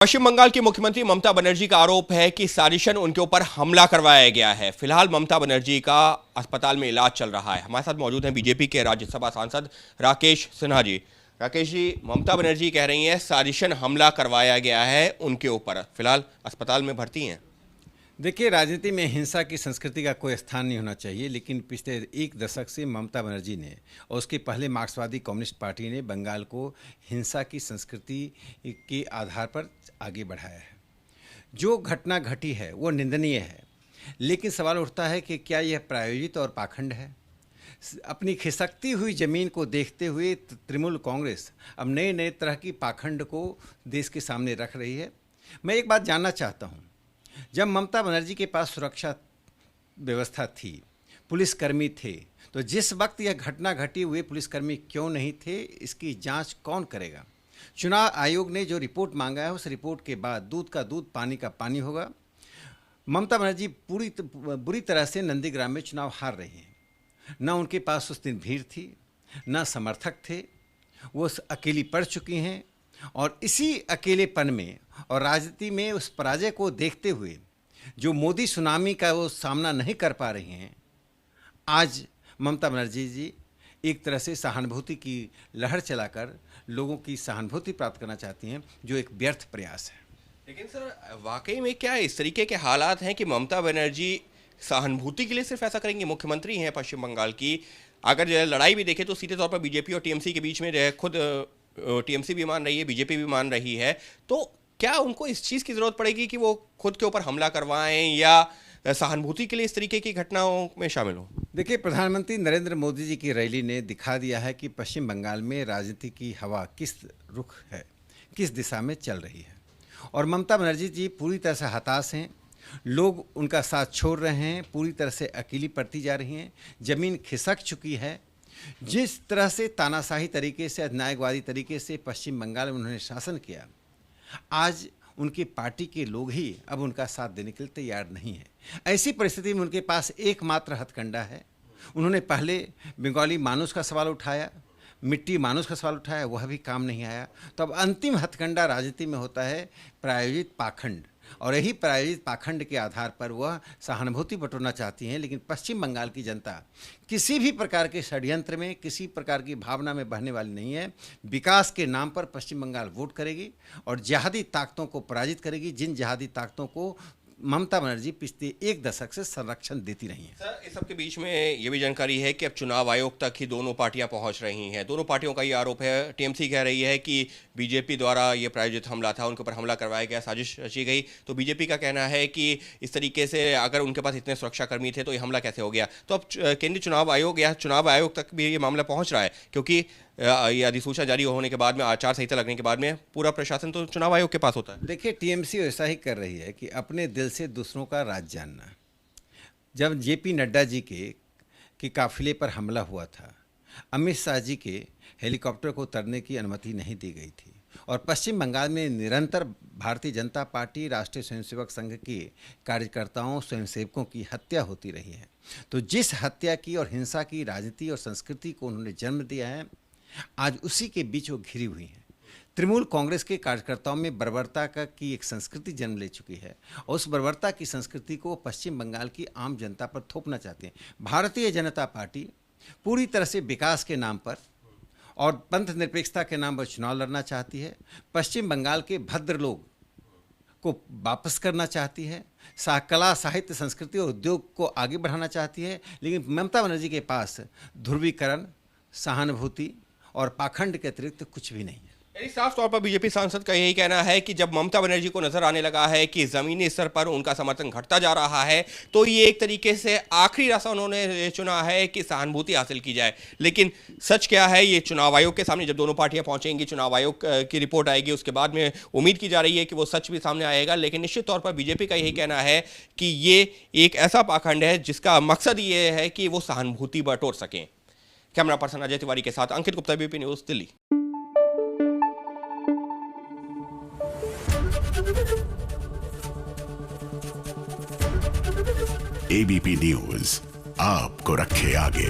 पश्चिम बंगाल की मुख्यमंत्री ममता बनर्जी का आरोप है कि साजिशन उनके ऊपर हमला करवाया गया है। फिलहाल ममता बनर्जी का अस्पताल में इलाज चल रहा है। हमारे साथ मौजूद हैं बीजेपी के राज्यसभा सांसद राकेश सिन्हा जी। राकेश जी, ममता बनर्जी कह रही हैं साजिशन हमला करवाया गया है उनके ऊपर, फिलहाल अस्पताल में भर्ती हैं। देखिए, राजनीति में हिंसा की संस्कृति का कोई स्थान नहीं होना चाहिए, लेकिन पिछले एक दशक से ममता बनर्जी ने और उसके पहले मार्क्सवादी कम्युनिस्ट पार्टी ने बंगाल को हिंसा की संस्कृति के आधार पर आगे बढ़ाया है। जो घटना घटी है वो निंदनीय है, लेकिन सवाल उठता है कि क्या यह प्रायोजित और पाखंड है। अपनी खिसकती हुई ज़मीन को देखते हुए तृणमूल कांग्रेस अब नए नए तरह की पाखंड को देश के सामने रख रही है। मैं एक बात जानना चाहता हूँ, जब ममता बनर्जी के पास सुरक्षा व्यवस्था थी, पुलिसकर्मी थे, तो जिस वक्त यह घटना घटी हुए पुलिसकर्मी क्यों नहीं थे, इसकी जांच कौन करेगा। चुनाव आयोग ने जो रिपोर्ट मांगा है, उस रिपोर्ट के बाद दूध का दूध पानी का पानी होगा। ममता बनर्जी बुरी तरह से नंदीग्राम में चुनाव हार रही हैं। न उनके पास उस दिन भीड़ थी, न समर्थक थे, वो अकेली पड़ चुकी हैं और इसी अकेलेपन में और राजनीति में उस पराजय को देखते हुए जो मोदी सुनामी का वो सामना नहीं कर पा रही हैं, आज ममता बनर्जी जी एक तरह से सहानुभूति की लहर चलाकर लोगों की सहानुभूति प्राप्त करना चाहती हैं, जो एक व्यर्थ प्रयास है। लेकिन सर, वाकई में क्या इस तरीके के हालात हैं कि ममता बनर्जी सहानुभूति के लिए सिर्फ ऐसा करेंगे? मुख्यमंत्री हैं पश्चिम बंगाल की, अगर लड़ाई भी देखें तो सीधे तौर पर बीजेपी और टीएमसी के बीच में खुद टीएमसी भी मान रही है, बीजेपी भी मान रही है, तो क्या उनको इस चीज़ की ज़रूरत पड़ेगी कि वो खुद के ऊपर हमला करवाएं या सहानुभूति के लिए इस तरीके की घटनाओं में शामिल हों? देखिए, प्रधानमंत्री नरेंद्र मोदी जी की रैली ने दिखा दिया है कि पश्चिम बंगाल में राजनीति की हवा किस रुख है, किस दिशा में चल रही है। और ममता बनर्जी जी पूरी तरह से हताश हैं, लोग उनका साथ छोड़ रहे हैं, पूरी तरह से अकेली पड़ती जा रही हैं, ज़मीन खिसक चुकी है। जिस तरह से तानाशाही तरीके से, अधिनायकवादी तरीके से पश्चिम बंगाल में उन्होंने शासन किया, आज उनकी पार्टी के लोग ही अब उनका साथ देने के लिए तैयार नहीं है। ऐसी परिस्थिति में उनके पास एकमात्र हथकंडा है। उन्होंने पहले बंगाली मानुष का सवाल उठाया, मिट्टी मानुष का सवाल उठाया, वह भी काम नहीं आया। तो अब अंतिम हथकंडा राजनीति में होता है प्रायोजित पाखंड, और यही प्रायोजित पाखंड के आधार पर वह सहानुभूति बटोरना चाहती हैं। लेकिन पश्चिम बंगाल की जनता किसी भी प्रकार के षड्यंत्र में, किसी प्रकार की भावना में बहने वाली नहीं है। विकास के नाम पर पश्चिम बंगाल वोट करेगी और जिहादी ताकतों को पराजित करेगी, जिन जिहादी ताकतों को ममता बनर्जी पिछले एक दशक से संरक्षण देती रही हैं। सर, इस सब के बीच में ये भी जानकारी है कि अब चुनाव आयोग तक ही दोनों पार्टियां पहुंच रही हैं। दोनों पार्टियों का ये आरोप है, टीएमसी कह रही है कि बीजेपी द्वारा ये प्रायोजित हमला था, उनके ऊपर हमला करवाया गया, साजिश रची गई। तो बीजेपी का कहना है कि इस तरीके से अगर उनके पास इतने सुरक्षाकर्मी थे तो ये हमला कैसे हो गया। तो अब केंद्रीय चुनाव आयोग या चुनाव आयोग तक भी ये मामला पहुँच रहा है, क्योंकि ये अधिसूचना जारी होने के बाद में, आचार संहिता लगने के बाद में पूरा प्रशासन तो चुनाव आयोग के पास होता है। देखिए, टीएमसी ऐसा ही कर रही है कि अपने दिल से दूसरों का राज जानना। जब जेपी नड्डा जी के काफिले पर हमला हुआ था, अमित शाह जी के हेलीकॉप्टर को उतरने की अनुमति नहीं दी गई थी, और पश्चिम बंगाल में निरंतर भारतीय जनता पार्टी, राष्ट्रीय स्वयंसेवक संघ के कार्यकर्ताओं, स्वयंसेवकों की हत्या होती रही है। तो जिस हत्या की और हिंसा की राजनीति और संस्कृति को उन्होंने जन्म दिया है, आज उसी के बीच वो घिरी हुई हैं। तृणमूल कांग्रेस के कार्यकर्ताओं में बर्बरता की एक संस्कृति जन्म ले चुकी है, और उस बर्बरता की संस्कृति को पश्चिम बंगाल की आम जनता पर थोपना चाहते हैं। भारतीय जनता पार्टी पूरी तरह से विकास के नाम पर और पंथ निरपेक्षता के नाम पर चुनाव लड़ना चाहती है। पश्चिम बंगाल के भद्र लोग को वापस करना चाहती है, कला, साहित्य, संस्कृति और उद्योग को आगे बढ़ाना चाहती है। लेकिन ममता बनर्जी के पास ध्रुवीकरण, सहानुभूति और पाखंड के अतिरिक्त कुछ भी नहीं है। यानी साफ तौर पर बीजेपी सांसद का यही कहना है कि जब ममता बनर्जी को नजर आने लगा है कि जमीनी स्तर पर उनका समर्थन घटता जा रहा है, तो ये एक तरीके से आखिरी रास्ता उन्होंने चुना है कि सहानुभूति हासिल की जाए। लेकिन सच क्या है, ये चुनाव आयोग के सामने जब दोनों पार्टियां पहुंचेंगी, चुनाव आयोग की रिपोर्ट आएगी, उसके बाद में उम्मीद की जा रही है कि वो सच भी सामने आएगा। लेकिन निश्चित तौर पर बीजेपी का यही कहना है कि ये एक ऐसा पाखंड है जिसका मकसद ये है कि वो सहानुभूति बटोर सकें। कैमरा पर्सन अजय तिवारी के साथ Ankit Gupta, ABP news, Delhi. ABP news आपको रखे आगे।